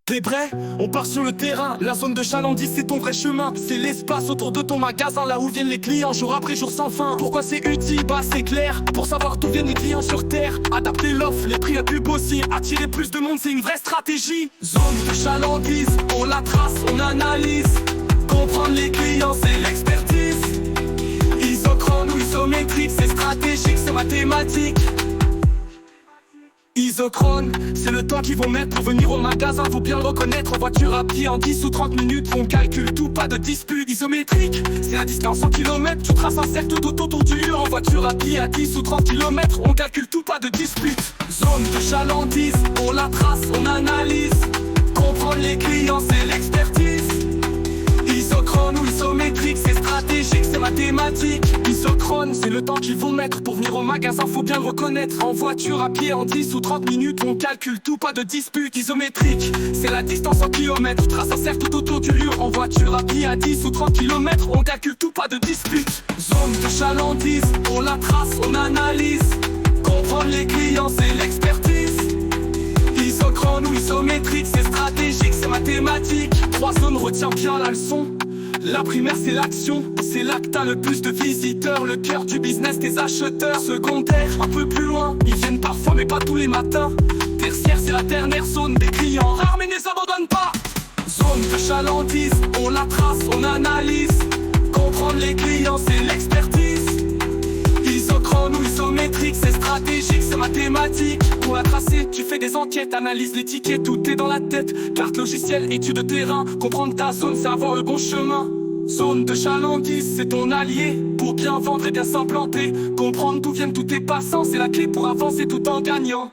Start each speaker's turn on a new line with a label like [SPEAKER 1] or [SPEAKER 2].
[SPEAKER 1] T'es prêt? On part sur le terrain. La zone de chalandise c'est ton vrai chemin. C'est l'espace autour de ton magasin, là où viennent les clients jour après jour sans fin. Pourquoi c'est utile? Bah c'est clair. Pour savoir d'où viennent les clients sur terre. Adapter l'offre, les prix à pub aussi. Attirer plus de monde, c'est une vraie stratégie. Zone de chalandise, on la trace, on analyse. Comprendre les clients, c'est l'expertise. Isochrone ou isométrique, c'est stratégique, c'est mathématique. Isochrone, c'est le temps qu'ils vont mettre pour venir au magasin, faut bien le reconnaître. En voiture à pied en 10 ou 30 minutes, on calcule tout, pas de dispute. Isométrique, c'est la distance en kilomètres, tu traces un cercle tout autour du lieu. En voiture à pied à 10 ou 30 kilomètres, on calcule tout, pas de dispute. Zone de chalandise, on la trace, on analyse. Comprendre les clients, c'est l'expertise. Isochrone ou isométrique, c'est stratégique, c'est mathématique. Isochrone, c'est le temps qu'ils vont mettre pour venir au magasin, faut bien le reconnaître. En voiture à pied en 10 ou 30 minutes, on calcule tout, pas de dispute. Isométrique, c'est la distance en kilomètres, tu traces un cercle tout autour du lieu. En voiture à pied à 10 ou 30 kilomètres, on calcule tout, pas de dispute. Zone de chalandise, on la trace, on analyse. Comprendre les clients, c'est l'expertise. Isochrone ou isométrique, c'est stratégique, c'est mathématique. 3 zones, retiens bien la leçon. La primaire c'est l'action, c'est là que t'as le plus de visiteurs. Le cœur du business des acheteurs. Secondaire, un peu plus loin, ils viennent parfois mais pas tous les matins. Tertiaire c'est la dernière zone des clients rares mais ne les abandonne pas. Zone de chalandise, on la trace, on analyse. Comprendre les clients c'est l'expertise. Isochrone ou isométrique, c'est stratégique, c'est mathématique. Pour la tracer, tu fais des enquêtes, analyse les tickets, tout est dans la tête. Carte logicielle, étude de terrain, comprendre ta zone, c'est avoir le bon chemin. Zone de chalandise, c'est ton allié pour bien vendre et bien s'implanter. Comprendre d'où viennent tous tes passants, c'est la clé pour avancer tout en gagnant.